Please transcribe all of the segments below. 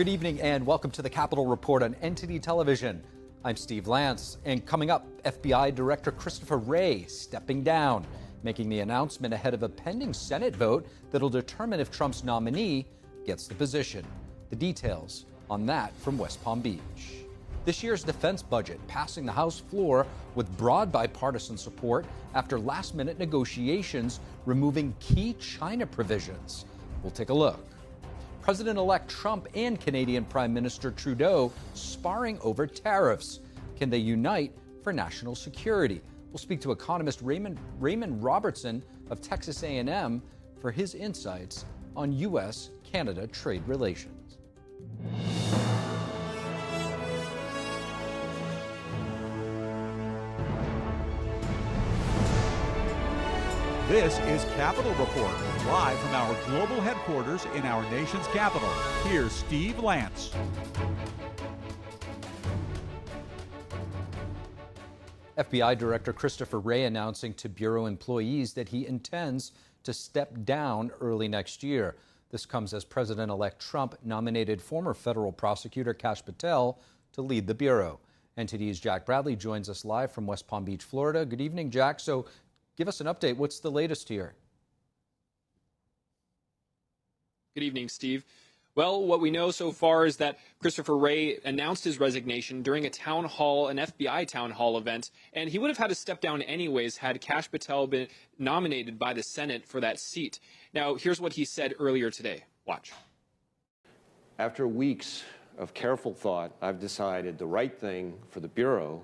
Good evening and welcome to the Capitol Report on NTD Television. I'm Steve Lance, and coming up, FBI Director Christopher Wray stepping down, making the announcement ahead of a pending Senate vote that'll determine if Trump's nominee gets the position. The details on that from West Palm Beach. This year's defense budget passing the House floor with broad bipartisan support after last-minute negotiations removing key China provisions. We'll take a look. President-elect Trump and Canadian Prime Minister Trudeau sparring over tariffs. Can they unite for national security? We'll speak to economist Raymond Robertson of Texas A&M for his insights on U.S.-Canada trade relations. This is Capitol Report, live from our global headquarters in our nation's capital. Here's Steve Lance. FBI Director Christopher Wray announcing to Bureau employees that he intends to step down early next year. This comes as President-elect Trump nominated former federal prosecutor Kash Patel to lead the Bureau. NTD's Jack Bradley joins us live from West Palm Beach, Florida. Good evening, Jack. So give us an update. What's the latest here? Good evening, Steve. Well, what we know so far is that Christopher Wray announced his resignation during an FBI town hall event, and he would have had to step down anyways had Kash Patel been nominated by the Senate for that seat. Now, here's what he said earlier today. Watch. After weeks of careful thought, I've decided the right thing for the Bureau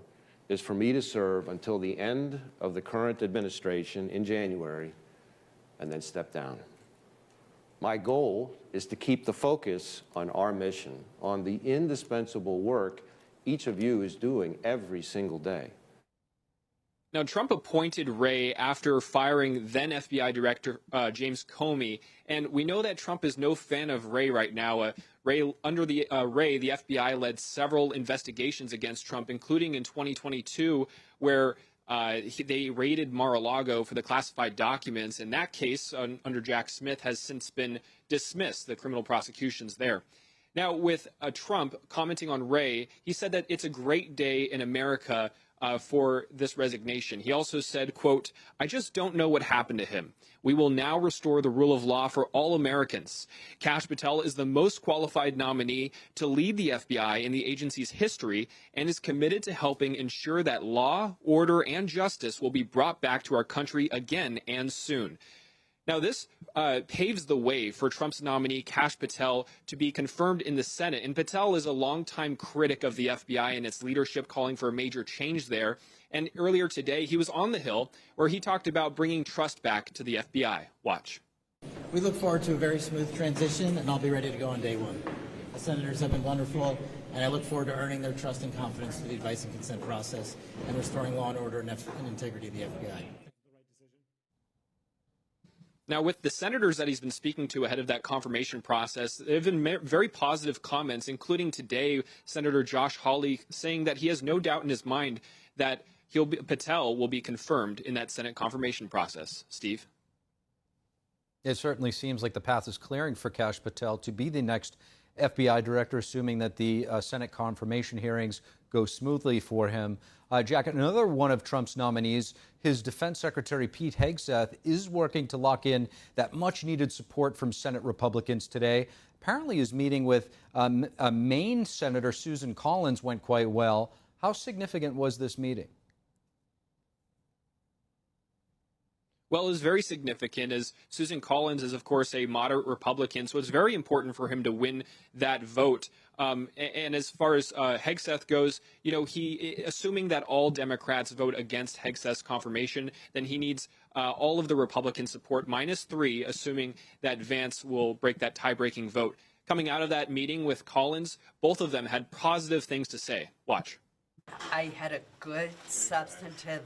is for me to serve until the end of the current administration in January and then step down. My goal is to keep the focus on our mission, on the indispensable work each of you is doing every single day. Now, Trump appointed Wray after firing then FBI Director James Comey, and we know that Trump is no fan of Wray right now. Under the FBI led several investigations against Trump, including in 2022, where they raided Mar-a-Lago for the classified documents. And that case, under Jack Smith, has since been dismissed, the criminal prosecutions there. Now, with Trump commenting on Wray, he said that it's a great day in America for this resignation. He also said, quote, "I just don't know what happened to him. We will now restore the rule of law for all Americans. Kash Patel is the most qualified nominee to lead the FBI in the agency's history and is committed to helping ensure that law, order, and justice will be brought back to our country again and soon." Now, this paves the way for Trump's nominee, Kash Patel, to be confirmed in the Senate. And Patel is a longtime critic of the FBI and its leadership, calling for a major change there. And earlier today, he was on the Hill, where he talked about bringing trust back to the FBI. Watch. We look forward to a very smooth transition, and I'll be ready to go on day one. The senators have been wonderful, and I look forward to earning their trust and confidence through the advice and consent process and restoring law and order and integrity of the FBI. Now, with the senators that he's been speaking to ahead of that confirmation process, there have been very positive comments, including today, Senator Josh Hawley saying that he has no doubt in his mind that Patel will be confirmed in that Senate confirmation process. Steve? It certainly seems like the path is clearing for Kash Patel to be the next FBI director, assuming that the Senate confirmation hearings go smoothly for him. Jack, another one of Trump's nominees, his Defense Secretary Pete Hegseth, is working to lock in that much-needed support from Senate Republicans today. Apparently his meeting with Maine Senator Susan Collins went quite well. How significant was this meeting? Well, it was very significant, as Susan Collins is, of course, a moderate Republican, so it's very important for him to win that vote. And as far as Hegseth goes, assuming that all Democrats vote against Hegseth's confirmation, then he needs all of the Republican support, -3, assuming that Vance will break that tie-breaking vote. Coming out of that meeting with Collins, both of them had positive things to say. Watch. I had a good, substantive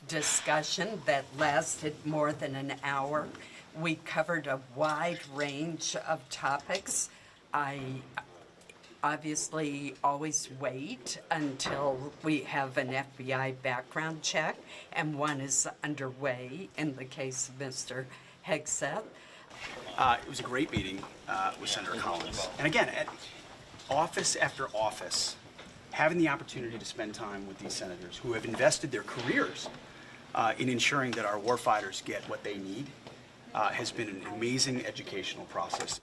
discussion that lasted more than an hour. We covered a wide range of topics. I obviously always wait until we have an FBI background check, and one is underway in the case of Mr. Hegseth. It was a great meeting with Senator Collins. And again, office after office, having the opportunity to spend time with these senators who have invested their careers in ensuring that our warfighters get what they need has been an amazing educational process.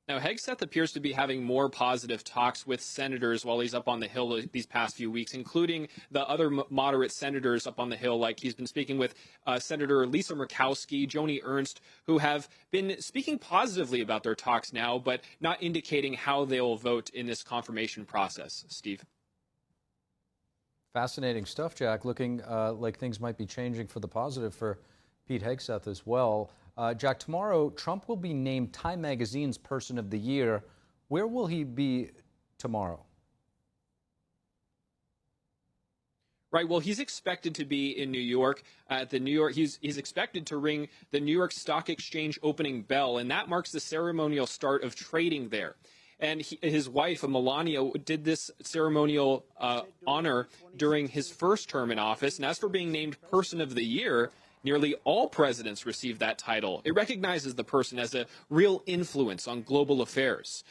Now, Hegseth appears to be having more positive talks with senators while he's up on the Hill these past few weeks, including the other moderate senators up on the Hill, like he's been speaking with Senator Lisa Murkowski, Joni Ernst, who have been speaking positively about their talks now, but not indicating how they'll vote in this confirmation process. Steve? Fascinating stuff, Jack. Looking like things might be changing for the positive for Pete Hegseth as well. Jack, tomorrow, Trump will be named Time Magazine's Person of the Year. Where will he be tomorrow? Right. Well, he's expected to be in New York at the New York. He's expected to ring the New York Stock Exchange opening bell, and that marks the ceremonial start of trading there. And his wife, Melania, did this ceremonial honor during his first term in office. And as for being named Person of the Year, nearly all presidents receive that title. It recognizes the person as a real influence on global affairs.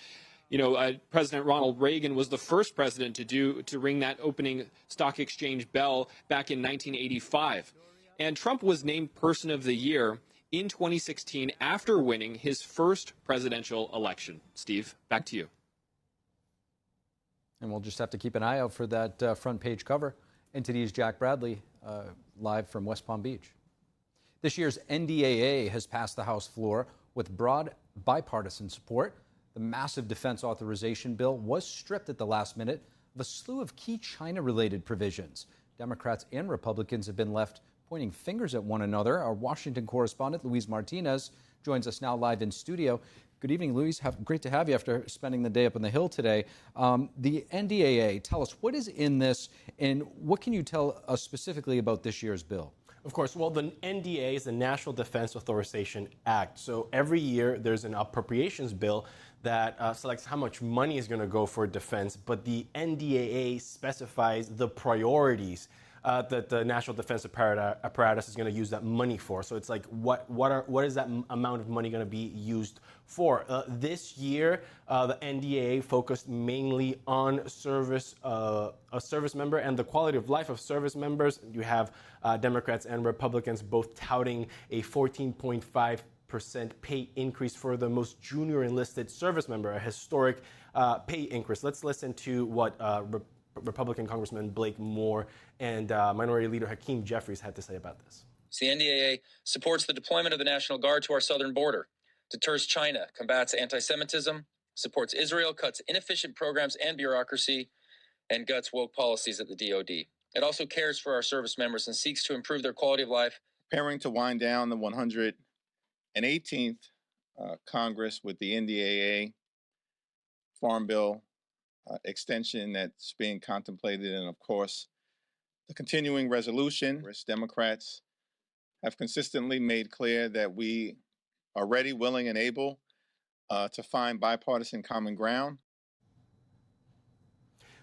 You know, President Ronald Reagan was the first president to ring that opening stock exchange bell back in 1985. And Trump was named Person of the Year in 2016 after winning his first presidential election. Steve, back to you. And we'll just have to keep an eye out for that front page cover. NTD's Jack Bradley, live from West Palm Beach. This year's NDAA has passed the House floor with broad bipartisan support. The massive defense authorization bill was stripped at the last minute of a slew of key China-related provisions. Democrats and Republicans have been left pointing fingers at one another. Our Washington correspondent, Luis Martinez, joins us now live in studio. Good evening, Luis. Great to have you after spending the day up on the Hill today. The NDAA, tell us, what is in this, and what can you tell us specifically about this year's bill? Of course. Well, the NDA is the National Defense Authorization Act. So every year there's an appropriations bill that selects how much money is going to go for defense, but the NDAA specifies the priorities that the National Defense apparatus is going to use that money for. So it's like, what is that amount of money going to be used for? This year, the NDAA focused mainly on service, a service member and the quality of life of service members. You have Democrats and Republicans both touting a 14.5% pay increase for the most junior enlisted service member, a historic pay increase. Let's listen to what Republican Congressman Blake Moore and Minority Leader Hakeem Jeffries had to say about this. The NDAA supports the deployment of the National Guard to our southern border, deters China, combats anti-Semitism, supports Israel, cuts inefficient programs and bureaucracy, and guts woke policies at the DoD. It also cares for our service members and seeks to improve their quality of life. Preparing to wind down the 118th Congress with the NDAA Farm Bill extension that's being contemplated, and of course, the continuing resolution. Democrats have consistently made clear that we are ready, willing, and able to find bipartisan common ground.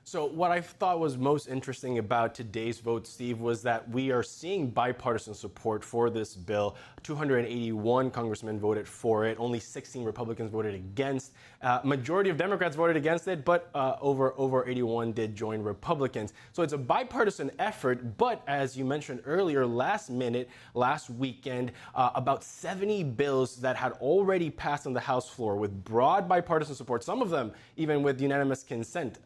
So what I thought was most interesting about today's vote, Steve, was that we are seeing bipartisan support for this bill. 281 congressmen voted for it. Only 16 Republicans voted against. Majority of Democrats voted against it, but over 81 did join Republicans. So it's a bipartisan effort, but as you mentioned earlier, last weekend, about 70 bills that had already passed on the House floor with broad bipartisan support, some of them even with unanimous consent,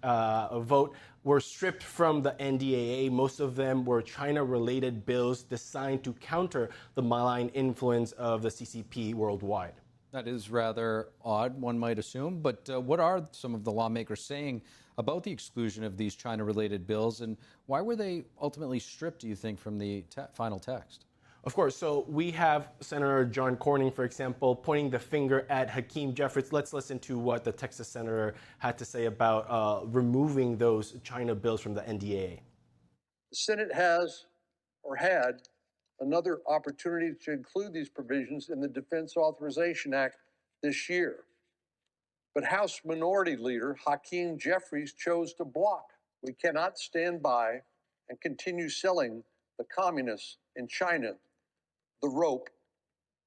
vote, were stripped from the NDAA. Most of them were China-related bills designed to counter the malign influence of the CCP worldwide. That is rather odd, one might assume. But what are some of the lawmakers saying about the exclusion of these China-related bills, and why were they ultimately stripped, do you think, from the final text? Of course. So we have Senator John Cornyn, for example, pointing the finger at Hakeem Jeffries. Let's listen to what the Texas senator had to say about removing those China bills from the NDAA. The Senate has or had another opportunity to include these provisions in the Defense Authorization Act this year. But House Minority Leader Hakeem Jeffries chose to block. We cannot stand by and continue selling the communists in China the rope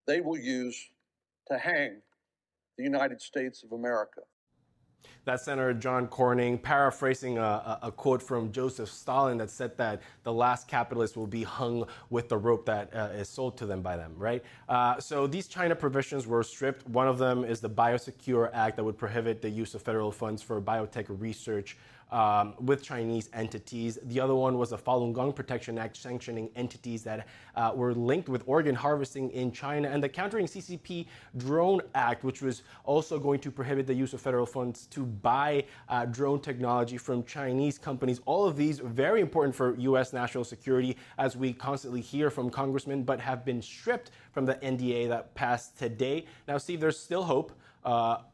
they will use to hang the United States of America. That's Senator John Cornyn paraphrasing a quote from Joseph Stalin that said that the last capitalist will be hung with the rope that is sold to them by them, right? So these China provisions were stripped. One of them is the Biosecure Act that would prohibit the use of federal funds for biotech research with Chinese entities. The other one was the Falun Gong Protection Act, sanctioning entities that were linked with organ harvesting in China, and the Countering CCP Drone Act, which was also going to prohibit the use of federal funds to buy drone technology from Chinese companies. All of these very important for U.S. national security, as we constantly hear from congressmen, but have been stripped from the NDA that passed today. Now, Steve, there's still hope.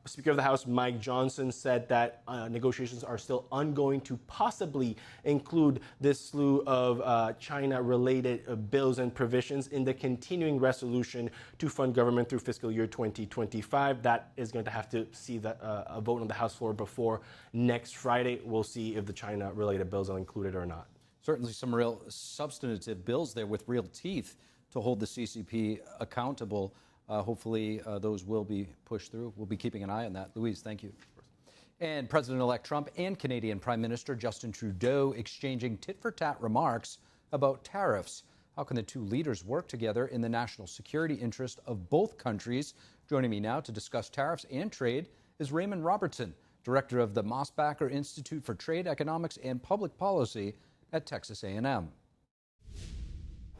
Speaker of the House Mike Johnson said that negotiations are still ongoing to possibly include this slew of China-related bills and provisions in the continuing resolution to fund government through fiscal year 2025. That is going to have to see a vote on the House floor before next Friday. We'll see if the China-related bills are included or not. Certainly some real substantive bills there with real teeth to hold the CCP accountable. Hopefully those will be pushed through. We'll be keeping an eye on that. Louise, thank you. And President-elect Trump and Canadian Prime Minister Justin Trudeau exchanging tit-for-tat remarks about tariffs. How can the two leaders work together in the national security interest of both countries? Joining me now to discuss tariffs and trade is Raymond Robertson, director of the Mosbacher Institute for Trade, Economics, and Public Policy at Texas A&M.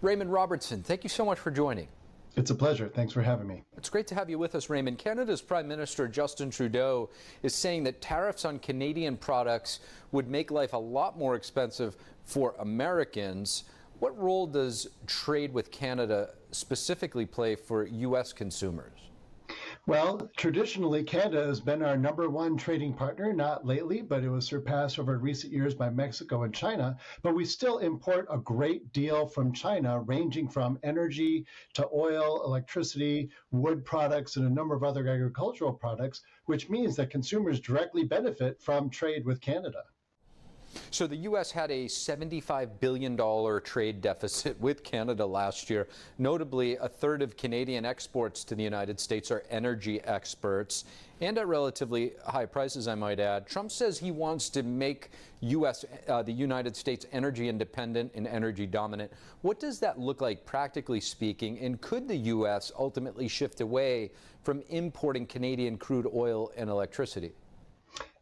Raymond Robertson, thank you so much for joining. It's a pleasure. Thanks for having me. It's great to have you with us, Raymond. Canada's Prime Minister Justin Trudeau is saying that tariffs on Canadian products would make life a lot more expensive for Americans. What role does trade with Canada specifically play for U.S. consumers? Well, traditionally, Canada has been our #1 trading partner, not lately, but it was surpassed over recent years by Mexico and China. But we still import a great deal from China, ranging from energy to oil, electricity, wood products, and a number of other agricultural products, which means that consumers directly benefit from trade with Canada. So the U.S. had a $75 billion trade deficit with Canada last year. Notably, a third of Canadian exports to the United States are energy exports, and at relatively high prices, I might add. Trump says he wants to make the United States energy independent and energy dominant. What does that look like, practically speaking, and could the U.S. ultimately shift away from importing Canadian crude oil and electricity?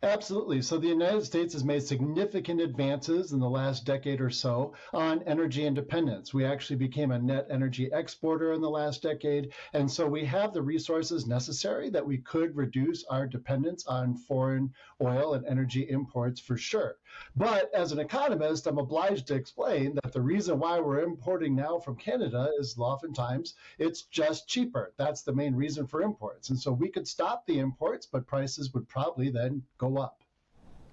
Absolutely. So the United States has made significant advances in the last decade or so on energy independence. We actually became a net energy exporter in the last decade. And so we have the resources necessary that we could reduce our dependence on foreign oil and energy imports for sure. But as an economist, I'm obliged to explain that the reason why we're importing now from Canada is oftentimes it's just cheaper. That's the main reason for imports. And so we could stop the imports, but prices would probably then go up.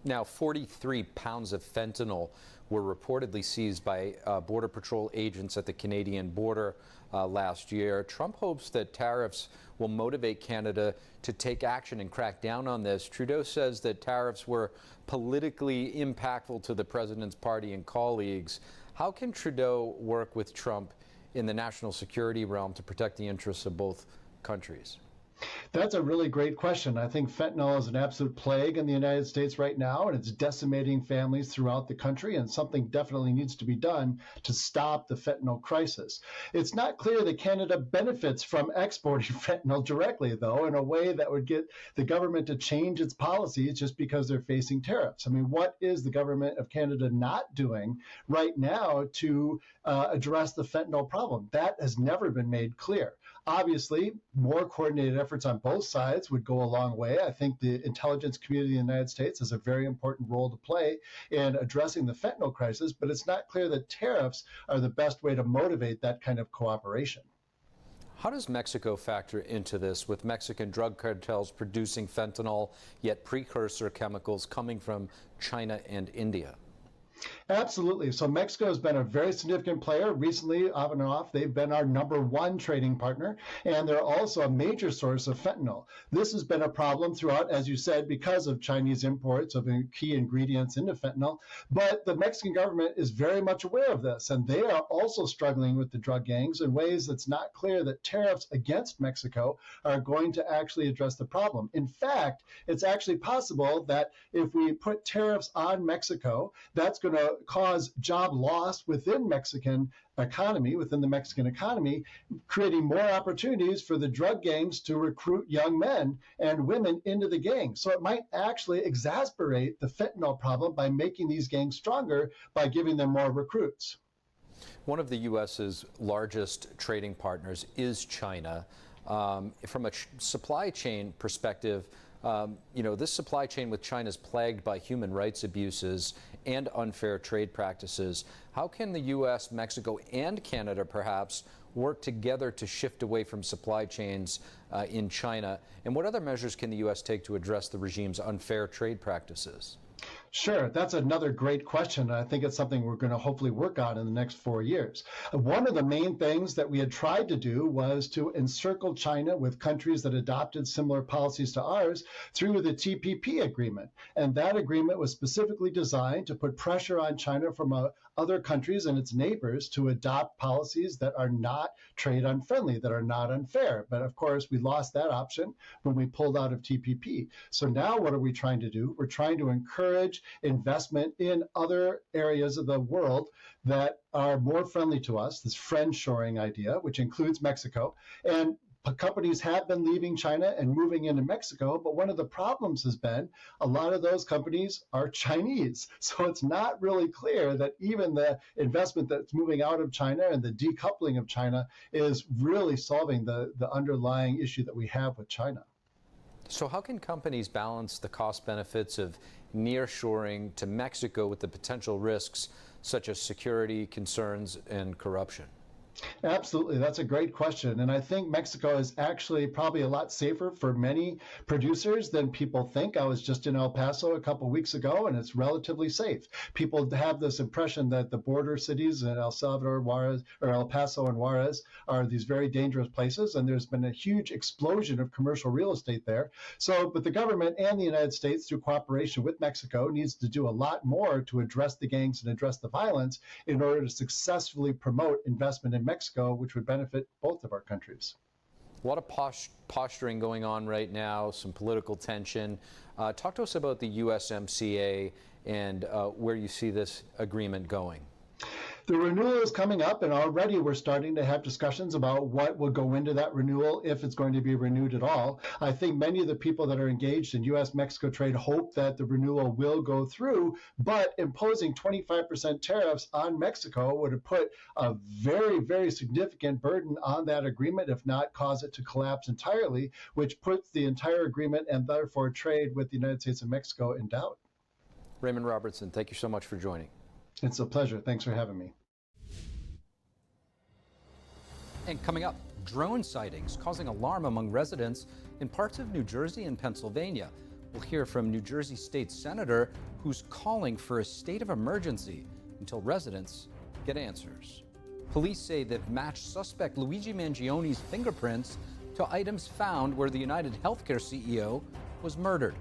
Now, 43 pounds of fentanyl were reportedly seized by Border Patrol agents at the Canadian border last year. Trump hopes that tariffs will motivate Canada to take action and crack down on this. Trudeau says that tariffs were politically impactful to the president's party and colleagues. How can Trudeau work with Trump in the national security realm to protect the interests of both countries? That's a really great question. I think fentanyl is an absolute plague in the United States right now, and it's decimating families throughout the country, and something definitely needs to be done to stop the fentanyl crisis. It's not clear that Canada benefits from exporting fentanyl directly, though, in a way that would get the government to change its policies just because they're facing tariffs. I mean, what is the government of Canada not doing right now to address the fentanyl problem? That has never been made clear. Obviously, more coordinated efforts on both sides would go a long way. I think the intelligence community in the United States has a very important role to play in addressing the fentanyl crisis, but it's not clear that tariffs are the best way to motivate that kind of cooperation. How does Mexico factor into this, with Mexican drug cartels producing fentanyl, yet precursor chemicals coming from China and India? Absolutely. So Mexico has been a very significant player recently, off and off. They've been our #1 trading partner, and they're also a major source of fentanyl. This has been a problem throughout, as you said, because of Chinese imports of key ingredients into fentanyl. But the Mexican government is very much aware of this, and they are also struggling with the drug gangs in ways that's not clear that tariffs against Mexico are going to actually address the problem. In fact, it's actually possible that if we put tariffs on Mexico, that's going to cause job loss within the Mexican economy, creating more opportunities for the drug gangs to recruit young men and women into the gangs. So it might actually exacerbate the fentanyl problem by making these gangs stronger by giving them more recruits. One of the U.S.'s largest trading partners is China. From a supply chain perspective, this supply chain with China is plagued by human rights abuses and unfair trade practices. How can the U.S., Mexico, and Canada perhaps work together to shift away from supply chains in China? And what other measures can the U.S. take to address the regime's unfair trade practices? Sure, that's another great question. I think it's something we're going to hopefully work on in the next 4 years. One of the main things that we had tried to do was to encircle China with countries that adopted similar policies to ours through the TPP agreement. And that agreement was specifically designed to put pressure on China from other countries and its neighbors to adopt policies that are not trade unfriendly, that are not unfair. But of course, we lost that option when we pulled out of TPP. So now what are we trying to do? We're trying to encourage investment in other areas of the world that are more friendly to us, this friend-shoring idea, which includes Mexico. And companies have been leaving China and moving into Mexico, but one of the problems has been a lot of those companies are Chinese. So it's not really clear that even the investment that's moving out of China and the decoupling of China is really solving the underlying issue that we have with China. So how can companies balance the cost benefits of nearshoring to Mexico with the potential risks such as security concerns and corruption? Absolutely. That's a great question. And I think Mexico is actually probably a lot safer for many producers than people think. I was just in El Paso a couple of weeks ago, and it's relatively safe. People have this impression that the border cities in El Salvador, Juarez, or El Paso and Juarez are these very dangerous places, and there's been a huge explosion of commercial real estate there. But the government and the United States, through cooperation with Mexico, needs to do a lot more to address the gangs and address the violence in order to successfully promote investment in Mexico, which would benefit both of our countries. A lot of posturing going on right now, some political tension. Talk to us about the USMCA and where you see this agreement going. The renewal is coming up, and already we're starting to have discussions about what will go into that renewal, if it's going to be renewed at all. I think many of the people that are engaged in U.S.-Mexico trade hope that the renewal will go through, but imposing 25% tariffs on Mexico would have put a very, very significant burden on that agreement, if not cause it to collapse entirely, which puts the entire agreement and therefore trade with the United States and Mexico in doubt. Raymond Robertson, thank you so much for joining. It's a pleasure. Thanks for having me. And coming up, drone sightings causing alarm among residents in parts of New Jersey and Pennsylvania. We'll hear from New Jersey State Senator who's calling for a state of emergency until residents get answers. Police say they've matched suspect Luigi Mangione's fingerprints to items found where the UnitedHealthcare CEO was murdered.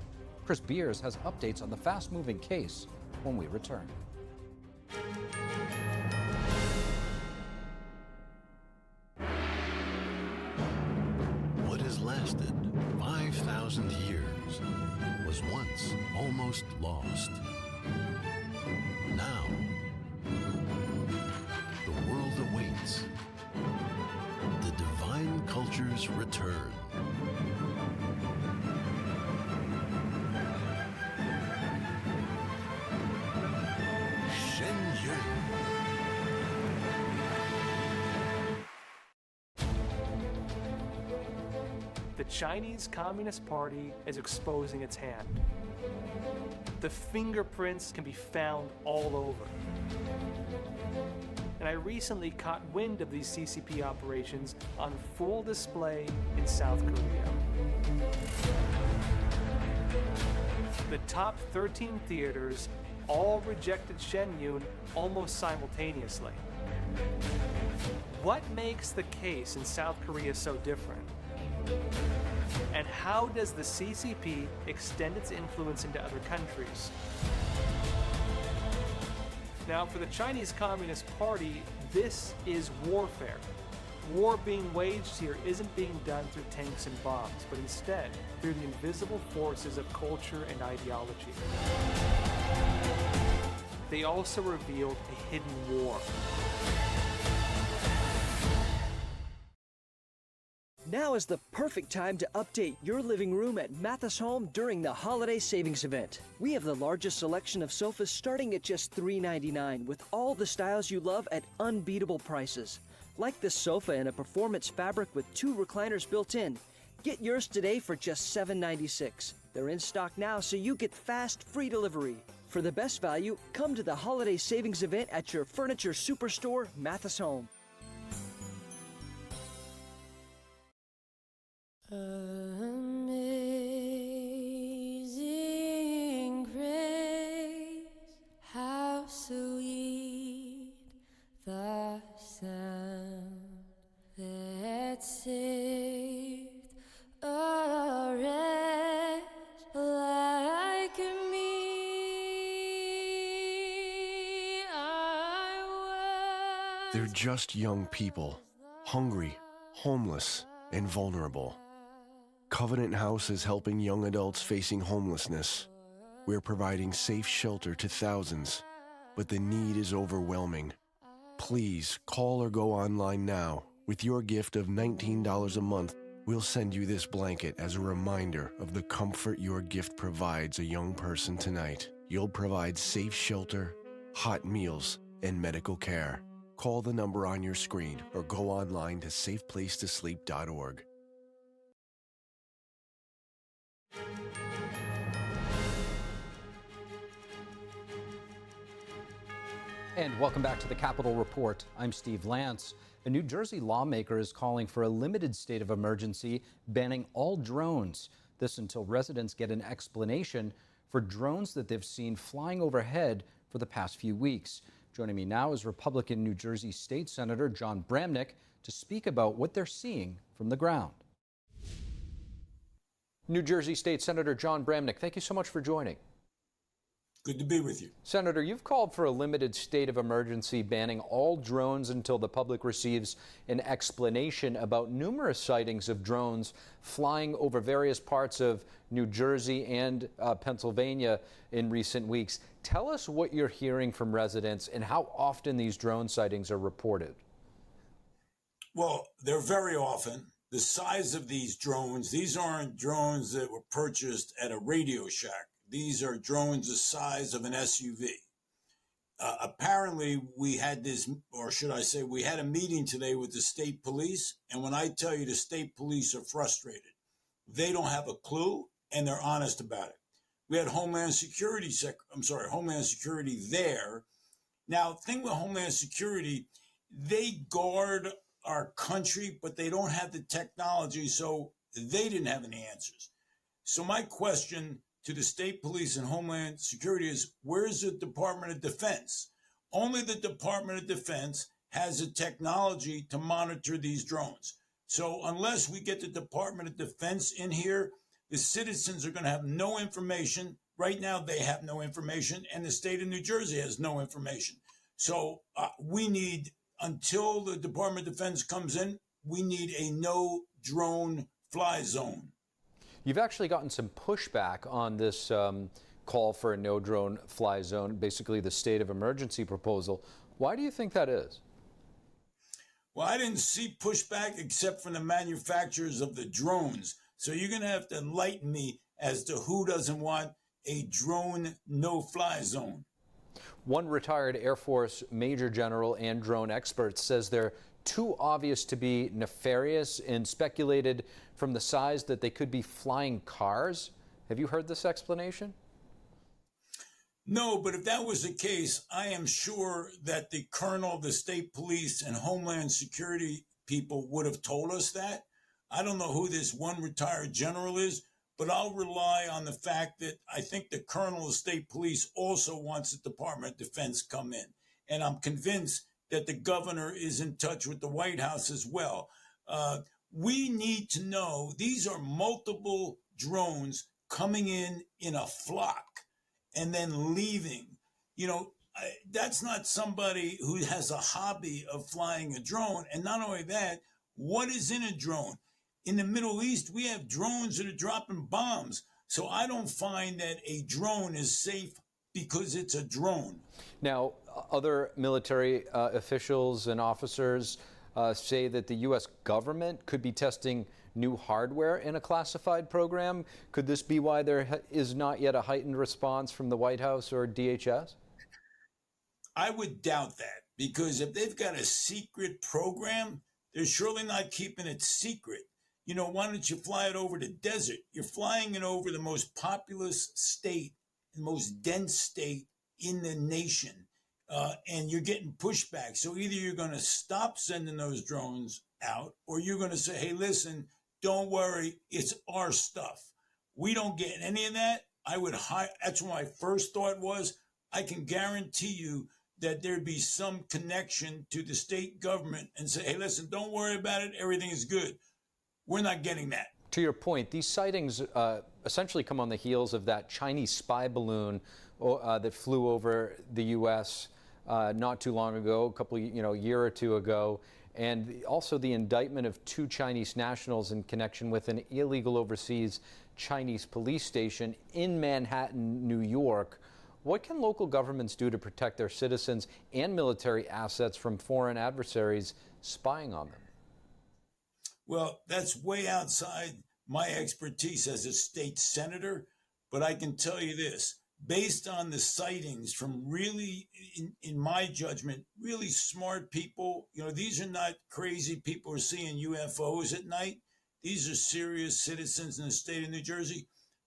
Chris Beers has updates on the fast-moving case when we return. What has lasted 5,000 years was once almost lost. Now, the world awaits the divine culture's return. The Chinese Communist Party is exposing its hand. The fingerprints can be found all over. And I recently caught wind of these CCP operations on full display in South Korea. The top 13 theaters all rejected Shen Yun almost simultaneously. What makes the case in South Korea so different? And how does the CCP extend its influence into other countries? Now, for the Chinese Communist Party, this is warfare. War being waged here isn't being done through tanks and bombs, but instead through the invisible forces of culture and ideology. They also revealed a hidden war. Now is the perfect time to update your living room at Mathis Home during the holiday savings event. We have the largest selection of sofas starting at just $3.99 with all the styles you love at unbeatable prices. Like this sofa in a performance fabric with 2 recliners built in. Get yours today for just $7.96. They're in stock now, so you get fast, free delivery. For the best value, come to the holiday savings event at your furniture superstore, Mathis Home. Amazing grace, how sweet the sound that saved a wretch like me. They're just young people, hungry, homeless, and vulnerable. Covenant House is helping young adults facing homelessness. We're providing safe shelter to thousands, but the need is overwhelming. Please call or go online now. With your gift of $19 a month, we'll send you this blanket as a reminder of the comfort your gift provides a young person tonight. You'll provide safe shelter, hot meals, and medical care. Call the number on your screen or go online to safeplacetosleep.org. And welcome back to the Capitol Report. I'm Steve Lance. A New Jersey lawmaker is calling for a limited state of emergency, banning all drones. This until residents get an explanation for drones that they've seen flying overhead for the past few weeks. Joining me now is Republican New Jersey State Senator John Bramnick to speak about what they're seeing from the ground. New Jersey State Senator John Bramnick, thank you so much for joining. Good to be with you. Senator, you've called for a limited state of emergency banning all drones until the public receives an explanation about numerous sightings of drones flying over various parts of New Jersey and Pennsylvania in recent weeks. Tell us what you're hearing from residents and how often these drone sightings are reported. Well, they're very often. The size of these drones, these aren't drones that were purchased at a Radio Shack. These are drones the size of an SUV. Apparently, we had this, or should I say, we had a meeting today with the state police. And when I tell you the state police are frustrated, they don't have a clue and they're honest about it. We had Homeland Security there. Now, the thing with Homeland Security, they guard our country, but they don't have the technology, so they didn't have any answers. So my question to the state police and Homeland Security is, where's the Department of Defense? Only the Department of Defense has the technology to monitor these drones. So unless we get the Department of Defense in here, the citizens are going to have no information. Right now, they have no information, and the state of New Jersey has no information. So we need, until the Department of Defense comes in, we need a no drone fly zone. You've actually gotten some pushback on this call for a no drone fly zone, basically the state of emergency proposal. Why do you think that is? Well, I didn't see pushback except from the manufacturers of the drones. So you're going to have to enlighten me as to who doesn't want a drone no-fly zone. One retired Air Force Major General and drone expert says they're too obvious to be nefarious and speculated from the size that they could be flying cars. Have you heard this explanation? No, but if that was the case, I am sure that the colonel, the state police, and Homeland Security people would have told us that. I don't know who this one retired general is, but I'll rely on the fact that I think the Colonel of State Police also wants the Department of Defense come in. And I'm convinced that the governor is in touch with the White House as well. We need to know these are multiple drones coming in a flock and then leaving. You know, that's not somebody who has a hobby of flying a drone. And not only that, what is in a drone? In the Middle East, we have drones that are dropping bombs. So I don't find that a drone is safe because it's a drone. Now, other military officials and officers say that the U.S. government could be testing new hardware in a classified program. Could this be why there is not yet a heightened response from the White House or DHS? I would doubt that, because if they've got a secret program, they're surely not keeping it secret. You know, why don't you fly it over the desert? You're flying it over the most populous state, the most dense state in the nation, and you're getting pushback. So either you're going to stop sending those drones out, or you're going to say, hey, listen, don't worry, it's our stuff. We don't get any of that. That's what my first thought was. I can guarantee you that there'd be some connection to the state government and say, hey, listen, don't worry about it. Everything is good. We're not getting that. To your point, these sightings essentially come on the heels of that Chinese spy balloon that flew over the U.S. Not too long ago, a year or two ago, and also the indictment of 2 Chinese nationals in connection with an illegal overseas Chinese police station in Manhattan, New York. What can local governments do to protect their citizens and military assets from foreign adversaries spying on them? Well, that's way outside my expertise as a state senator, but I can tell you this. Based on the sightings from really, in my judgment, really smart people, you know, these are not crazy people who are seeing UFOs at night. These are serious citizens in the state of New Jersey.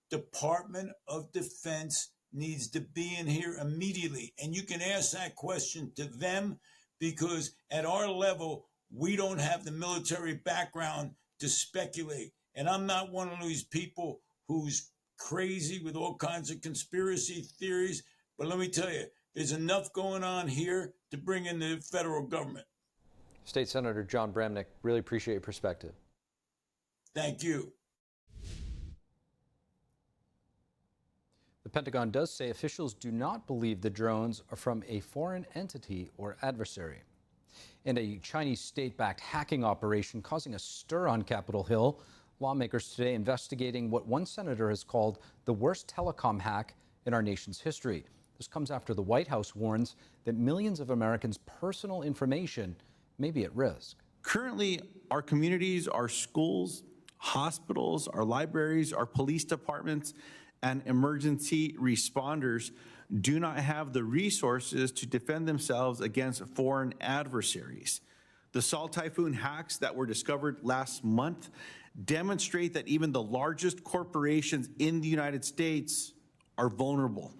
Department of Defense needs to be in here immediately. And you can ask that question to them, because at our level, we don't have the military background to speculate. And I'm not one of these people who's crazy with all kinds of conspiracy theories. But let me tell you, there's enough going on here to bring in the federal government. State Senator John Bramnick, really appreciate your perspective. Thank you. The Pentagon does say officials do not believe the drones are from a foreign entity or adversary. And a Chinese state-backed hacking operation causing a stir on Capitol Hill. Lawmakers today investigating what one senator has called the worst telecom hack in our nation's history. This comes after the White House warns that millions of Americans' personal information may be at risk. Currently, our communities, our schools, hospitals, our libraries, our police departments, and emergency responders do not have the resources to defend themselves against foreign adversaries. The Salt Typhoon hacks that were discovered last month demonstrate that even the largest corporations in the United States are vulnerable.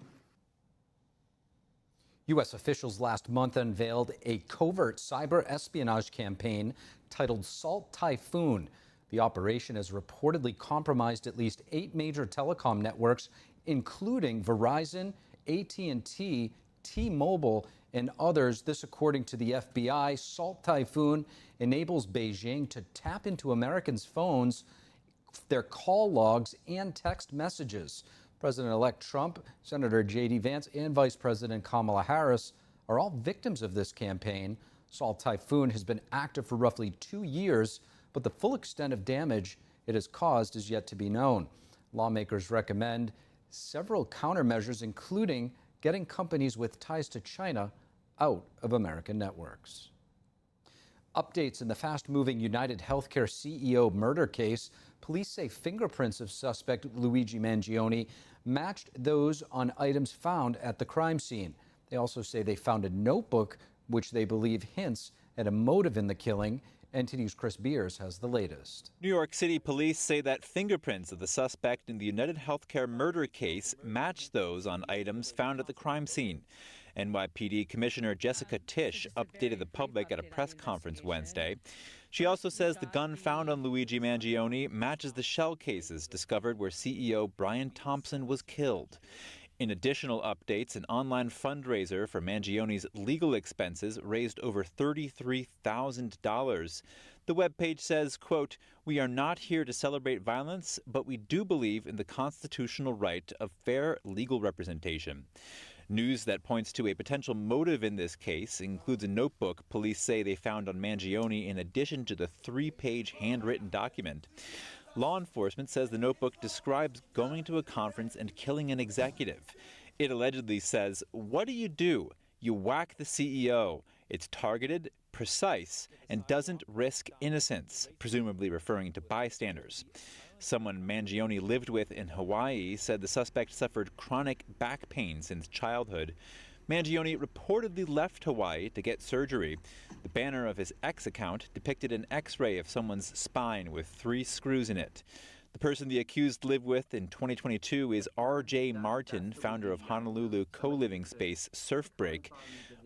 U.S. officials last month unveiled a covert cyber espionage campaign titled Salt Typhoon. The operation has reportedly compromised at least 8 major telecom networks, including Verizon, AT&T, T-Mobile, and others. This, according to the FBI. Salt Typhoon enables Beijing to tap into Americans' phones, their call logs, and text messages. President-elect Trump, Senator J.D. Vance, and Vice President Kamala Harris are all victims of this campaign. Salt Typhoon has been active for roughly 2 years, but the full extent of damage it has caused is yet to be known. Lawmakers recommend several countermeasures, including getting companies with ties to China out of American networks. Updates in the fast-moving UnitedHealthcare CEO murder case. Police say fingerprints of suspect Luigi Mangione matched those on items found at the crime scene. They also say they found a notebook which they believe hints at a motive in the killing. NTD's Chris Beers has the latest. New York City police say that fingerprints of the suspect in the UnitedHealthcare murder case match those on items found at the crime scene. NYPD Commissioner Jessica Tisch updated the public at a press conference Wednesday. She also says the gun found on Luigi Mangione matches the shell cases discovered where CEO Brian Thompson was killed. In additional updates, an online fundraiser for Mangione's legal expenses raised over $33,000. The webpage says, quote, "We are not here to celebrate violence, but we do believe in the constitutional right of fair legal representation." News that points to a potential motive in this case includes a notebook police say they found on Mangione in addition to the 3-page handwritten document. Law enforcement says the notebook describes going to a conference and killing an executive. It allegedly says, "What do? You whack the CEO. It's targeted, precise, and doesn't risk innocence," presumably referring to bystanders. Someone Mangione lived with in Hawaii said the suspect suffered chronic back pain since childhood. Mangione reportedly left Hawaii to get surgery. The banner of his X account depicted an X-ray of someone's spine with 3 screws in it. The person the accused lived with in 2022 is R.J. Martin, founder of Honolulu co-living space Surfbreak.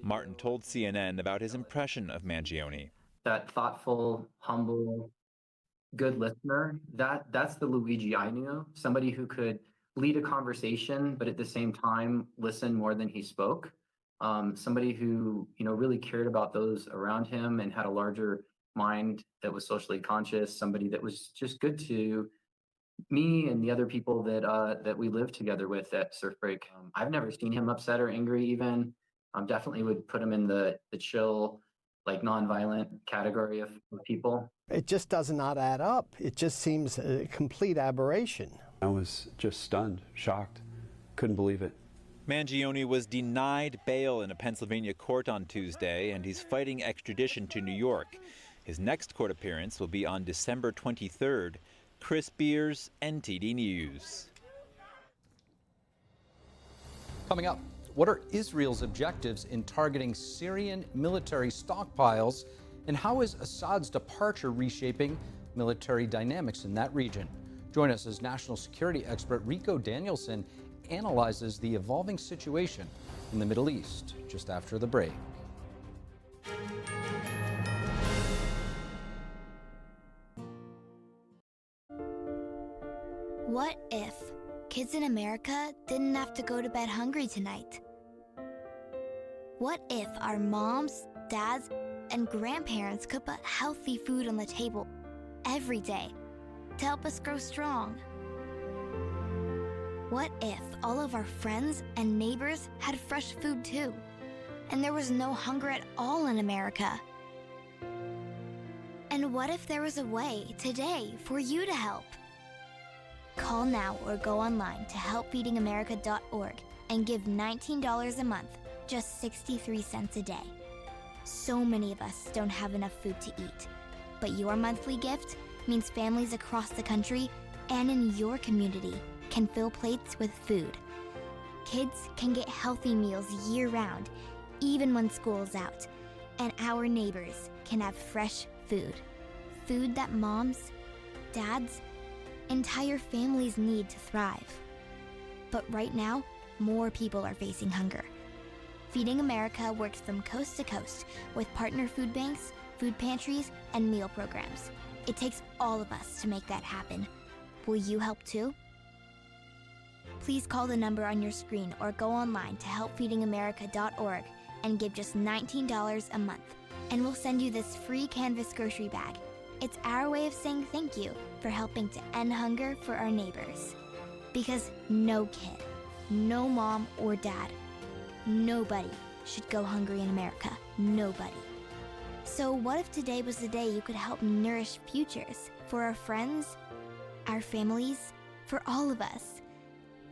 Martin told CNN about his impression of Mangione. That thoughtful, humble, good listener, that's the Luigi I knew. Somebody who could lead a conversation, but at the same time, listen more than he spoke. Somebody who, really cared about those around him and had a larger mind that was socially conscious. Somebody that was just good to me and the other people that we lived together with at Surfbreak. I've never seen him upset or angry even. Definitely would put him in the chill, like nonviolent category of people. It just does not add up. It just seems a complete aberration. I was just stunned, shocked, couldn't believe it. Mangione was denied bail in a Pennsylvania court on Tuesday, and he's fighting extradition to New York. His next court appearance will be on December 23rd. Chris Beers, NTD News. Coming up, what are Israel's objectives in targeting Syrian military stockpiles, and how is Assad's departure reshaping military dynamics in that region? Join us as national security expert Rico Danielson analyzes the evolving situation in the Middle East just after the break. What if kids in America didn't have to go to bed hungry tonight? What if our moms, dads, and grandparents could put healthy food on the table every day to help us grow strong? What if all of our friends and neighbors had fresh food too, and there was no hunger at all in America? And what if there was a way today for you to help? Call now or go online to helpfeedingamerica.org and give $19 a month, just 63 cents a day. So many of us don't have enough food to eat, but your monthly gift means families across the country and in your community can fill plates with food. Kids can get healthy meals year-round, even when school is out, and our neighbors can have fresh food. Food that moms, dads, entire families need to thrive. But right now, more people are facing hunger. Feeding America works from coast to coast with partner food banks, food pantries, and meal programs. It takes all of us to make that happen. Will you help too? Please call the number on your screen or go online to helpfeedingamerica.org and give just $19 a month, and we'll send you this free canvas grocery bag. It's our way of saying thank you for helping to end hunger for our neighbors. Because no kid, no mom or dad, nobody should go hungry in America. Nobody. So what if today was the day you could help nourish futures for our friends, our families, for all of us?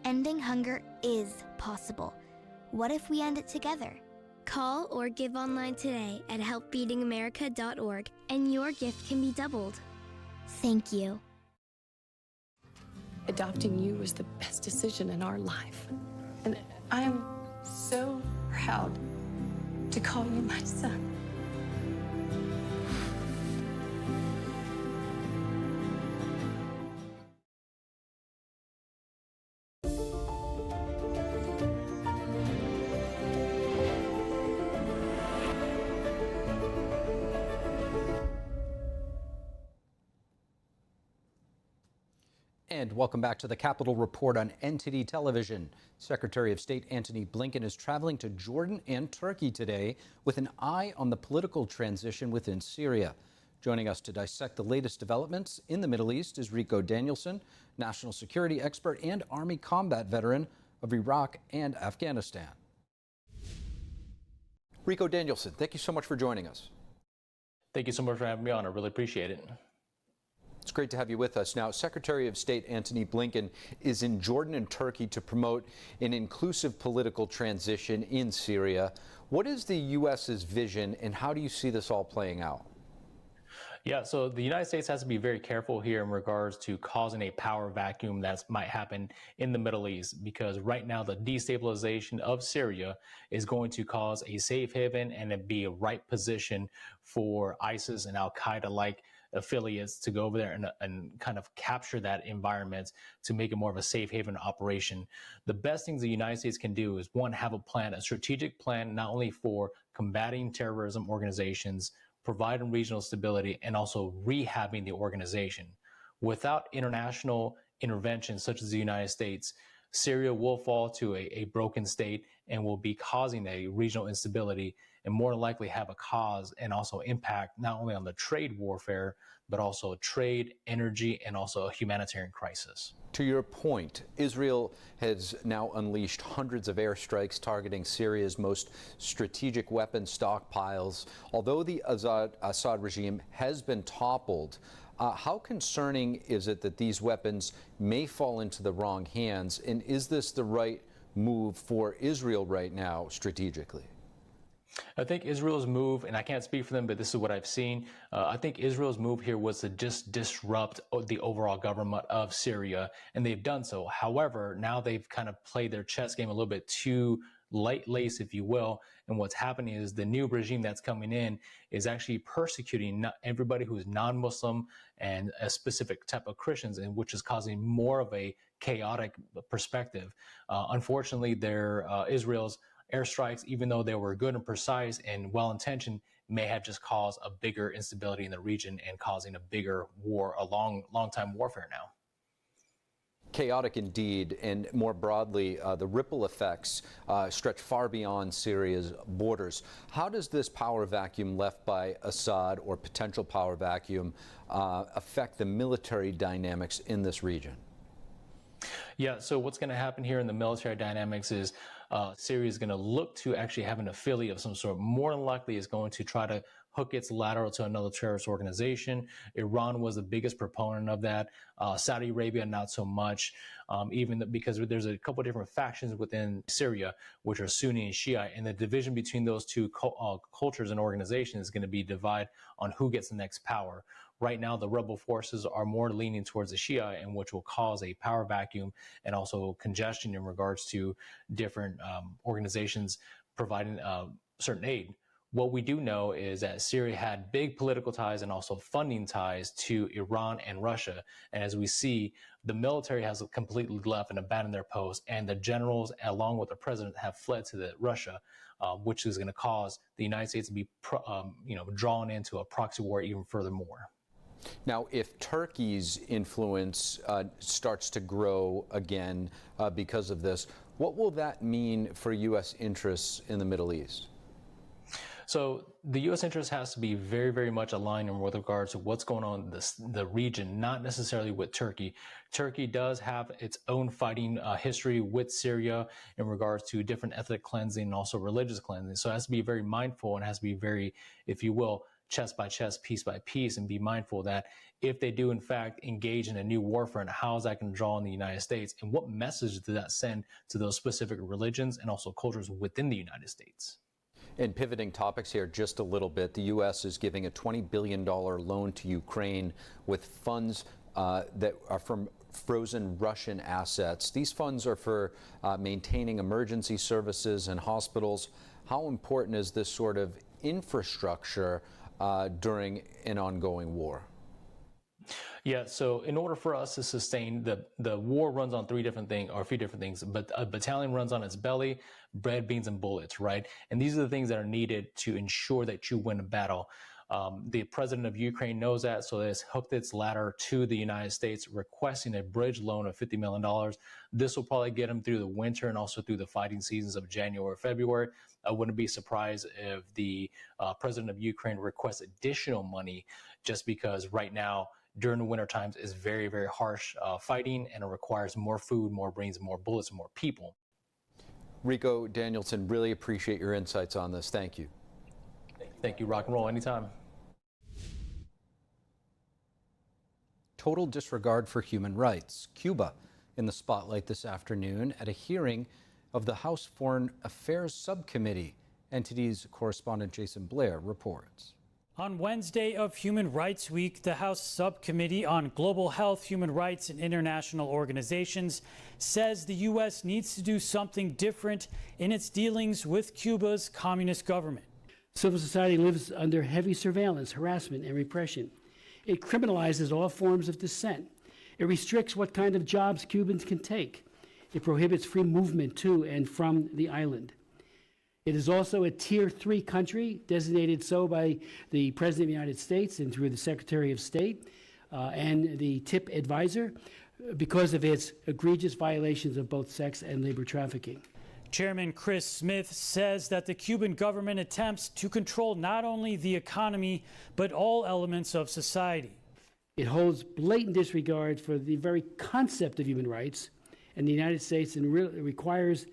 Ending hunger is possible. What if we end it together? Call or give online today at helpfeedingamerica.org and your gift can be doubled. Thank you. Adopting you was the best decision in our life. And I am so proud to call you my son. And welcome back to the Capitol Report on NTD Television. Secretary of State Antony Blinken is traveling to Jordan and Turkey today with an eye on the political transition within Syria. Joining us to dissect the latest developments in the Middle East is Rico Danielson, national security expert and Army combat veteran of Iraq and Afghanistan. Rico Danielson, thank you so much for joining us. Thank you so much for having me on. I really appreciate it. It's great to have you with us. Now, Secretary of State Antony Blinken is in Jordan and Turkey to promote an inclusive political transition in Syria. What is the U.S.'s vision, and how do you see this all playing out? Yeah, so the United States has to be very careful here in regards to causing a power vacuum that might happen in the Middle East, because right now the destabilization of Syria is going to cause a safe haven and it be a right position for ISIS and Al-Qaeda-like affiliates to go over there and kind of capture that environment to make it more of a safe haven operation. The best things the United States can do is, one, have a plan, a strategic plan, not only for combating terrorism organizations, providing regional stability, and also rehabbing the organization. Without international intervention such as the United States, Syria will fall to a broken state and will be causing a regional instability, and more than likely have a cause and also impact not only on the trade warfare, but also trade, energy, and also a humanitarian crisis. To your point, Israel has now unleashed hundreds of airstrikes targeting Syria's most strategic weapon stockpiles. Although the Assad regime has been toppled, how concerning is it that these weapons may fall into the wrong hands? And is this the right move for Israel right now strategically? I think Israel's move, and I can't speak for them, but this is what I've seen. I think Israel's move here was to just disrupt the overall government of Syria, and they've done so. However, now they've kind of played their chess game a little bit too light-laced, if you will. And what's happening is the new regime that's coming in is actually persecuting everybody who is non-Muslim and a specific type of Christians, and which is causing more of a chaotic perspective. Unfortunately, Israel's airstrikes, even though they were good and precise and well-intentioned, may have just caused a bigger instability in the region and causing a bigger war, a long-time warfare now. Chaotic indeed, and more broadly, the ripple effects stretch far beyond Syria's borders. How does this power vacuum left by Assad, or potential power vacuum, affect the military dynamics in this region? Yeah, so what's going to happen here in the military dynamics is Syria is going to look to actually have an affiliate of some sort. More than likely is going to try to hook its lateral to another terrorist organization. Iran was the biggest proponent of that. Saudi Arabia, not so much, because there's a couple of different factions within Syria, which are Sunni and Shia, and the division between those two cultures and organizations is going to be divided on who gets the next power. Right now, the rebel forces are more leaning towards the Shia, and which will cause a power vacuum and also congestion in regards to different organizations providing certain aid. What we do know is that Syria had big political ties and also funding ties to Iran and Russia. And as we see, the military has completely left and abandoned their posts, and the generals, along with the president, have fled to Russia, which is going to cause the United States to be drawn into a proxy war even furthermore. Now, if Turkey's influence starts to grow again because of this, what will that mean for U.S. interests in the Middle East? So the U.S. interest has to be very, very much aligned with regards to what's going on in the region, not necessarily with Turkey. Turkey does have its own fighting history with Syria in regards to different ethnic cleansing and also religious cleansing. So it has to be very mindful and has to be very, if you will, chess by chess, piece by piece, and be mindful that if they do in fact engage in a new warfare, and how is that going to draw on the United States, and what message does that send to those specific religions and also cultures within the United States? And pivoting topics here just a little bit, the U.S. is giving a $20 billion loan to Ukraine with funds that are from frozen Russian assets. These funds are for maintaining emergency services and hospitals. How important is this sort of infrastructure during an ongoing war? Yeah, so in order for us to sustain, the war runs on a few different things, but a battalion runs on its belly, bread, beans, and bullets, right? And these are the things that are needed to ensure that you win a battle. The president of Ukraine knows that, so it's hooked its ladder to the United States, requesting a bridge loan of $50 million. This will probably get them through the winter and also through the fighting seasons of January or February. I wouldn't be surprised if the president of Ukraine requests additional money, just because right now, during the winter times, is very, very harsh fighting, and it requires more food, more brains, more bullets, more people. Rico Danielson, really appreciate your insights on this. Thank you. Thank you. Rock and roll anytime. Total disregard for human rights. Cuba in the spotlight this afternoon at a hearing of the House Foreign Affairs Subcommittee. NTD's correspondent Jason Blair reports. On Wednesday of Human Rights Week, the House Subcommittee on Global Health, Human Rights, and International Organizations says the U.S. needs to do something different in its dealings with Cuba's communist government. Civil society lives under heavy surveillance, harassment, and repression. It criminalizes all forms of dissent. It restricts what kind of jobs Cubans can take. It prohibits free movement to and from the island. It is also a Tier 3 country, designated so by the President of the United States and through the Secretary of State and the TIP advisor, because of its egregious violations of both sex and labor trafficking. Chairman Chris Smith says that the Cuban government attempts to control not only the economy, but all elements of society. It holds blatant disregard for the very concept of human rights, and the United States requires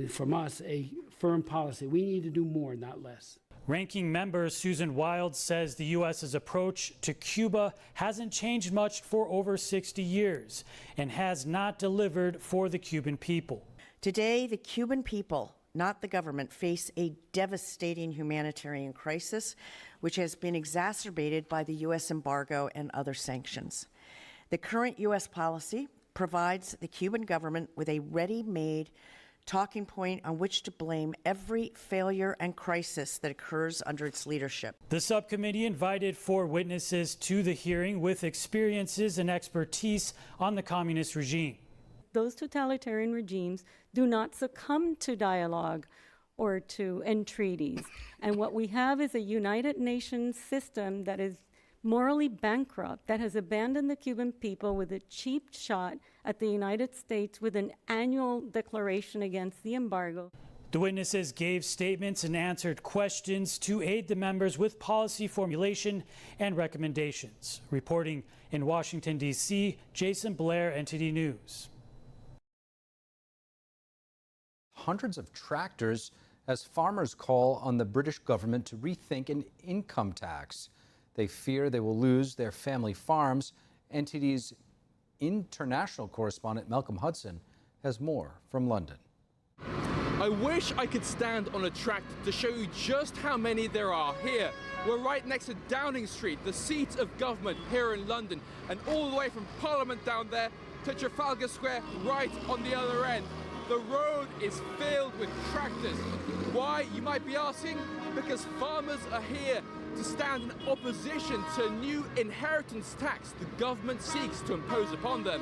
from us a firm policy. We need to do more, not less. Ranking member Susan Wild says the U.S.'s approach to Cuba hasn't changed much for over 60 years and has not delivered for the Cuban people. Today, the Cuban people, not the government, face a devastating humanitarian crisis, which has been exacerbated by the U.S. embargo and other sanctions. The current U.S. policy provides the Cuban government with a ready-made talking point on which to blame every failure and crisis that occurs under its leadership. The subcommittee invited 4 witnesses to the hearing with experiences and expertise on the communist regime. Those totalitarian regimes do not succumb to dialogue or to entreaties. And what we have is a United Nations system that is morally bankrupt, that has abandoned the Cuban people with a cheap shot at the United States with an annual declaration against the embargo. The witnesses gave statements and answered questions to aid the members with policy formulation and recommendations. Reporting in Washington, D.C., Jason Blair, NTD News. Hundreds of tractors as farmers call on the British government to rethink an income tax. They fear they will lose their family farms. NTD's international correspondent Malcolm Hudson has more from London. I wish I could stand on a tractor to show you just how many there are here. We're right next to Downing Street, the seat of government here in London, and all the way from Parliament down there to Trafalgar Square right on the other end. The road is filled with tractors. Why, you might be asking? Because farmers are here to stand in opposition to a new inheritance tax the government seeks to impose upon them.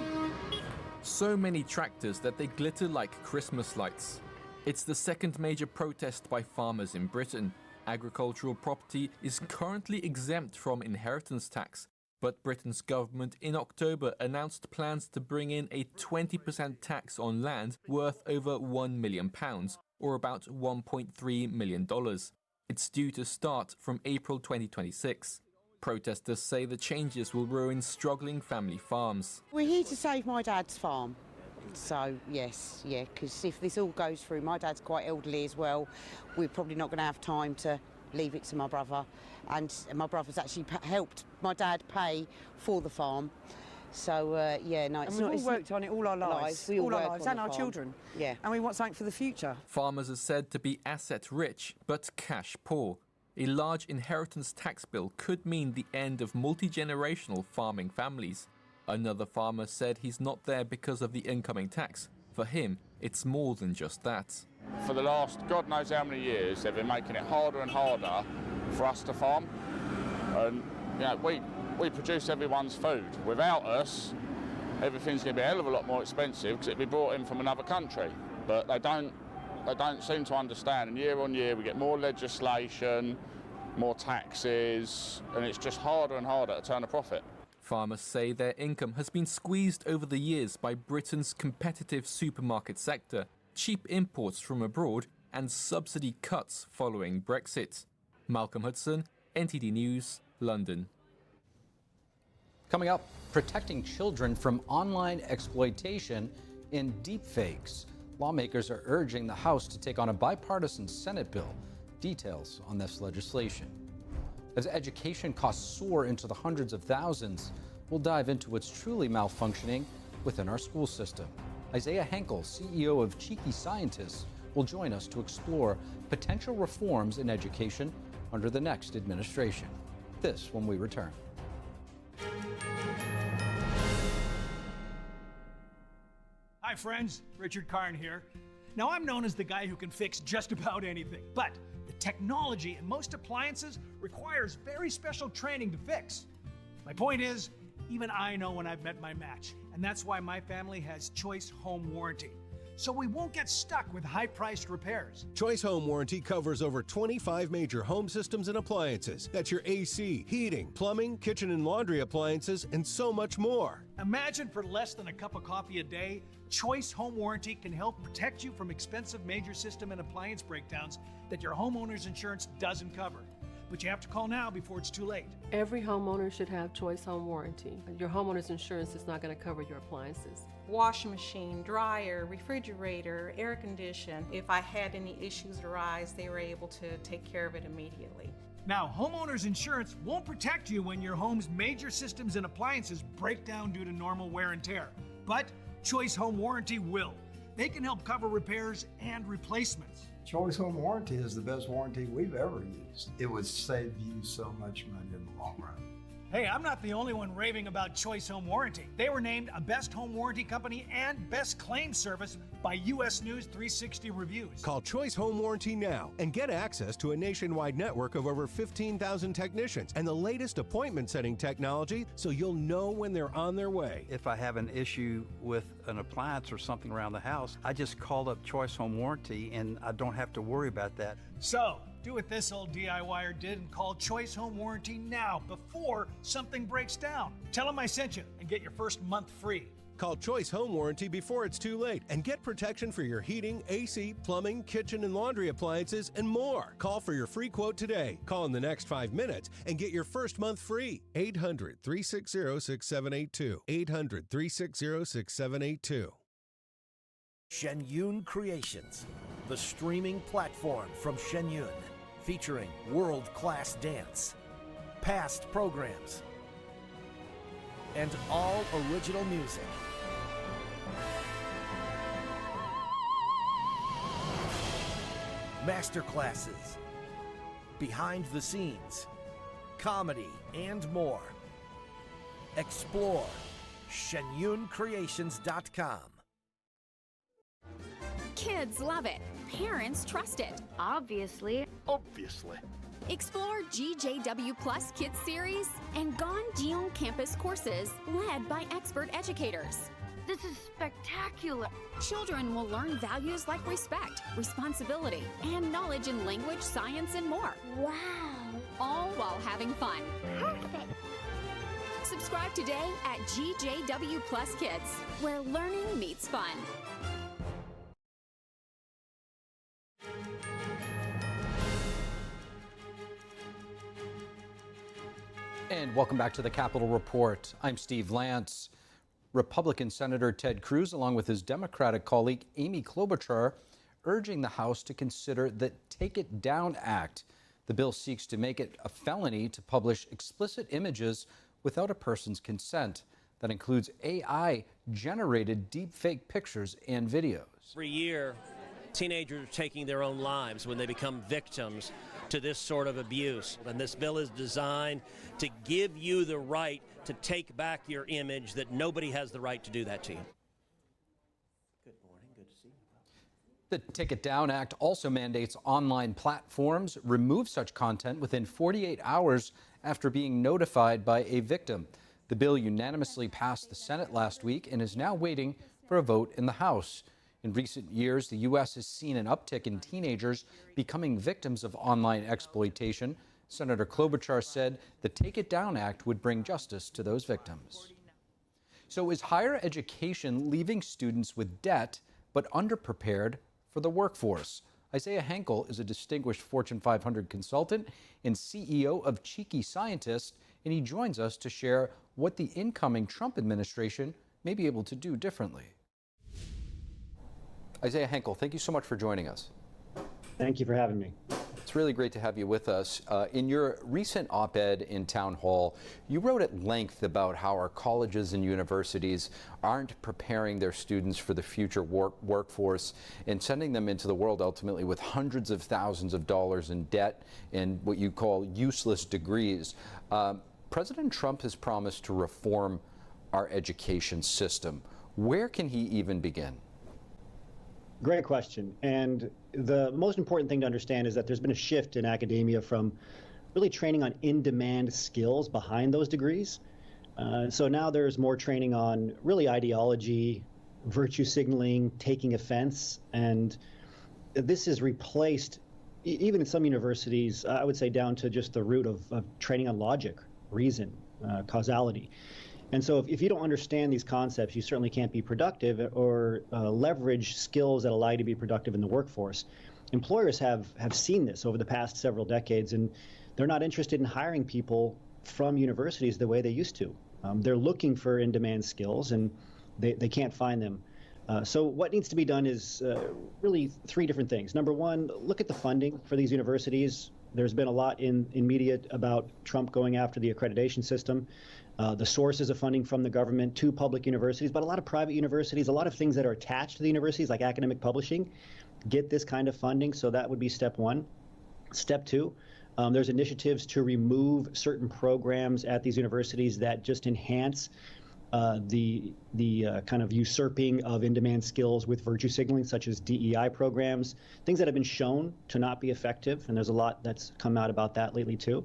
So many tractors that they glitter like Christmas lights. It's the second major protest by farmers in Britain. Agricultural property is currently exempt from inheritance tax, but Britain's government in October announced plans to bring in a 20% tax on land worth over £1 million, or about $1.3 million. It's due to start from April 2026. Protesters say the changes will ruin struggling family farms. We're here to save my dad's farm. So, yes, because if this all goes through, my dad's quite elderly as well. We're probably not going to have time to leave it to my brother. And my brother's actually helped my dad pay for the farm. So, no, it's not... And we've all worked on it all our lives. All our lives, and our children. Yeah. And we want something for the future. Farmers are said to be asset rich, but cash poor. A large inheritance tax bill could mean the end of multi-generational farming families. Another farmer said he's not there because of the incoming tax. For him, it's more than just that. For the last God knows how many years, they've been making it harder and harder for us to farm. And, you know, we produce everyone's food. Without us, everything's going to be a hell of a lot more expensive because it'll be brought in from another country. But they don't seem to understand. And year on year, we get more legislation, more taxes, and it's just harder and harder to turn a profit. Farmers say their income has been squeezed over the years by Britain's competitive supermarket sector, cheap imports from abroad, and subsidy cuts following Brexit. Malcolm Hudson, NTD News, London. Coming up, protecting children from online exploitation and deepfakes. Lawmakers are urging the House to take on a bipartisan Senate bill. Details on this legislation. As education costs soar into the hundreds of thousands, we'll dive into what's truly malfunctioning within our school system. Isaiah Henkel, CEO of Cheeky Scientists, will join us to explore potential reforms in education under the next administration. This when we return. Hi friends, Richard Karn here. Now I'm known as the guy who can fix just about anything, but the technology in most appliances requires very special training to fix. My point is, even I know when I've met my match, and that's why my family has Choice Home Warranty. So we won't get stuck with high-priced repairs. Choice Home Warranty covers over 25 major home systems and appliances. That's your AC, heating, plumbing, kitchen and laundry appliances, and so much more. Imagine for less than a cup of coffee a day, Choice Home Warranty can help protect you from expensive major system and appliance breakdowns that your homeowner's insurance doesn't cover. But you have to call now before it's too late. Every homeowner should have Choice Home Warranty. Your homeowner's insurance is not going to cover your appliances. Washing machine, dryer, refrigerator, air condition. If I had any issues arise, they were able to take care of it immediately. Now, homeowners insurance won't protect you when your home's major systems and appliances break down due to normal wear and tear. But Choice Home Warranty will. They can help cover repairs and replacements. Choice Home Warranty is the best warranty we've ever used. It would save you so much money in the long run. Hey, I'm not the only one raving about Choice Home Warranty. They were named a Best Home Warranty Company and Best Claim Service by U.S. News 360 Reviews. Call Choice Home Warranty now and get access to a nationwide network of over 15,000 technicians and the latest appointment setting technology so you'll know when they're on their way. If I have an issue with an appliance or something around the house, I just call up Choice Home Warranty and I don't have to worry about that. So, do what this old DIYer did and call Choice Home Warranty now before something breaks down. Tell them I sent you and get your first month free. Call Choice Home Warranty before it's too late and get protection for your heating, AC, plumbing, kitchen and laundry appliances, and more. Call for your free quote today. Call in the next 5 minutes and get your first month free. 800-360-6782. 800-360-6782. Shenyun Creations, the streaming platform from Shenyun, featuring world-class dance, past programs, and all original music. Masterclasses, behind the scenes, comedy, and more. Explore shenyuncreations.com. Kids love it. Parents trust it. Obviously. Explore GJW Plus Kids Series and Ganjion Campus courses led by expert educators. This is spectacular. Children will learn values like respect, responsibility, and knowledge in language, science, and more. Wow. All while having fun. Perfect. Subscribe today at GJW Plus Kids, where learning meets fun. And welcome back to the Capitol Report. I'm Steve Lance. Republican Senator Ted Cruz, along with his Democratic colleague Amy Klobuchar, urging the House to consider the Take It Down Act. The bill seeks to make it a felony to publish explicit images without a person's consent. That includes AI-generated deepfake pictures and videos. Every year, teenagers are taking their own lives when they become victims to this sort of abuse. And this bill is designed to give you the right to take back your image, that nobody has the right to do that to you. Good morning, good to see you. The Take It Down Act also mandates online platforms remove such content within 48 hours after being notified by a victim. The bill unanimously passed the Senate last week and is now waiting for a vote in the House. In recent years, the U.S. has seen an uptick in teenagers becoming victims of online exploitation. Senator Klobuchar said the Take It Down Act would bring justice to those victims. So is higher education leaving students with debt but underprepared for the workforce? Isaiah Henkel is a distinguished Fortune 500 consultant and CEO of Cheeky Scientist, and he joins us to share what the incoming Trump administration may be able to do differently. Isaiah Henkel, thank you so much for joining us. Thank you for having me. It's really great to have you with us. In your recent op-ed in Town Hall, you wrote at length about how our colleges and universities aren't preparing their students for the future workforce and sending them into the world ultimately with hundreds of thousands of dollars in debt and what you call useless degrees. President Trump has promised to reform our education system. Where can he even begin? Great question. And the most important thing to understand is that there's been a shift in academia from really training on in-demand skills behind those degrees. So now there's more training on really ideology, virtue signaling, taking offense. And this is replaced, even in some universities, I would say down to just the root of training on logic, reason, causality. And so if you don't understand these concepts, you certainly can't be productive or leverage skills that allow you to be productive in the workforce. Employers have seen this over the past several decades, and they're not interested in hiring people from universities the way they used to. They're looking for in-demand skills, and they can't find them. So what needs to be done is really three different things. Number one, look at the funding for these universities. There's been a lot in media about Trump going after the accreditation system. The sources of funding from the government to public universities, but a lot of private universities, a lot of things that are attached to the universities, like academic publishing, get this kind of funding. So that would be step one. Step two, there's initiatives to remove certain programs at these universities that just enhance the kind of usurping of in-demand skills with virtue signaling, such as DEI programs, things that have been shown to not be effective. And there's a lot that's come out about that lately, too.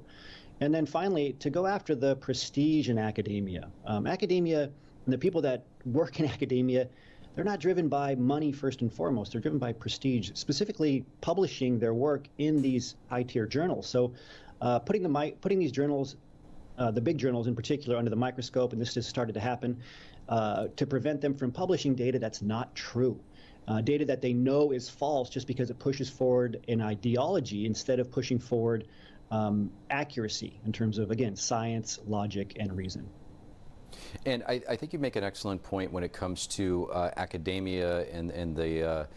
And then finally, to go after the prestige in academia. Academia and the people that work in academia, they're not driven by money first and foremost. They're driven by prestige, specifically publishing their work in these high-tier journals. So putting these journals, the big journals in particular, under the microscope, and this has started to happen, to prevent them from publishing data that's not true. Data that they know is false just because it pushes forward an ideology instead of pushing forward accuracy in terms of, again, science, logic, and reason. And I think you make an excellent point when it comes to academia and the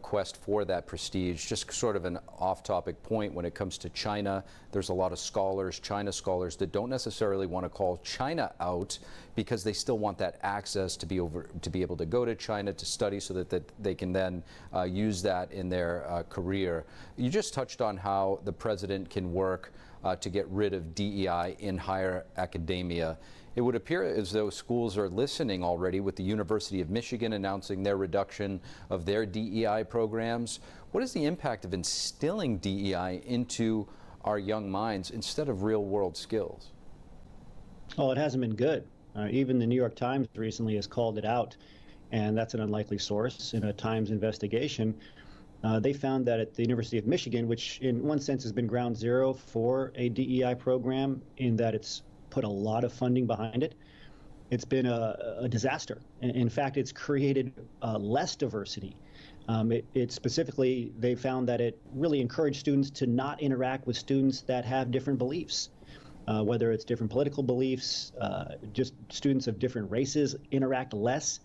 quest for that prestige. Just sort of an off-topic point when it comes to China. There's a lot of scholars, China scholars, that don't necessarily want to call China out because they still want that access to be able to go to China to study so that they can then use that in their career. You just touched on how the president can work to get rid of DEI in higher academia. It would appear as though schools are listening already, with the University of Michigan announcing their reduction of their DEI programs. What is the impact of instilling DEI into our young minds instead of real-world skills? Oh, it hasn't been good. Even the New York Times recently has called it out, and that's an unlikely source in a Times investigation. They found that at the University of Michigan, which in one sense has been ground zero for a DEI program in that it's put a lot of funding behind it, it's been a disaster. In fact, it's created less diversity. It specifically, they found that it really encouraged students to not interact with students that have different beliefs, whether it's different political beliefs, just students of different races interact less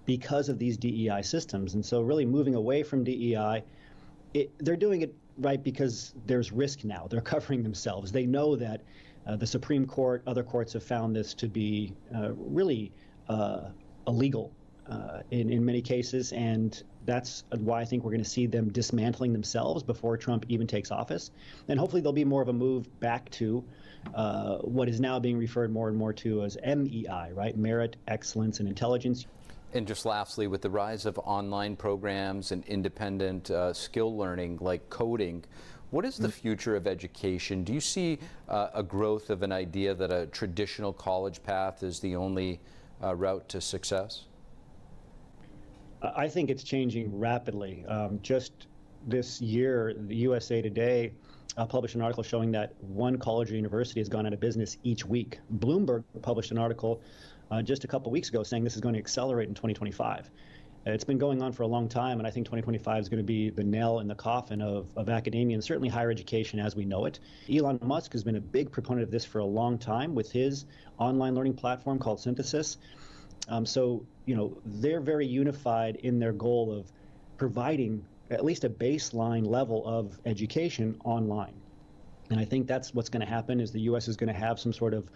because of these DEI systems. And so really moving away from DEI, they're doing it right because there's risk now. They're covering themselves. They know that the Supreme Court, other courts have found this to be really illegal in many cases, and that's why I think we're going to see them dismantling themselves before Trump even takes office. And hopefully there'll be more of a move back to what is now being referred more and more to as MEI, right? Merit, excellence, and intelligence. And just lastly, with the rise of online programs and independent skill learning like coding, what is the future of education? Do you see a growth of an idea that a traditional college path is the only route to success? I think it's changing rapidly. Just this year, the USA Today published an article showing that one college or university has gone out of business each week. Bloomberg published an article just a couple weeks ago saying this is going to accelerate in 2025. It's been going on for a long time, and I think 2025 is going to be the nail in the coffin of academia and certainly higher education as we know it. Elon Musk has been a big proponent of this for a long time with his online learning platform called Synthesis. So, they're very unified in their goal of providing at least a baseline level of education online. And I think that's what's going to happen is the U.S. is going to have some sort of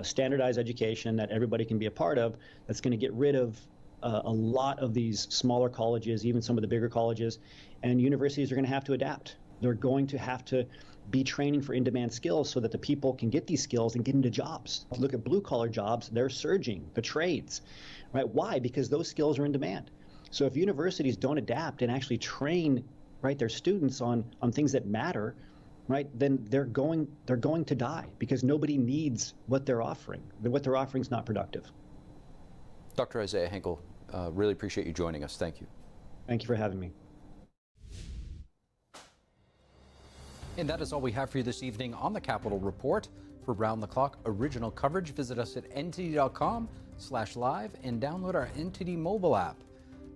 standardized education that everybody can be a part of that's going to get rid of a lot of these smaller colleges, even some of the bigger colleges, and universities are going to have to adapt. They're going to have to be training for in-demand skills so that the people can get these skills and get into jobs. If you look at blue-collar jobs, they're surging, the trades, right? Why? Because those skills are in demand. So if universities don't adapt and actually train, right, their students on things that matter, right, then they're going to die because nobody needs what they're offering. What they're offering is not productive. Dr. Isaiah Henkel, really appreciate you joining us. Thank you. Thank you for having me. And that is all we have for you this evening on the Capitol Report. For round-the-clock original coverage, visit us at ntd.com/live and download our NTD mobile app.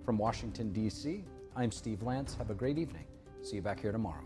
From Washington, D.C., I'm Steve Lance. Have a great evening. See you back here tomorrow.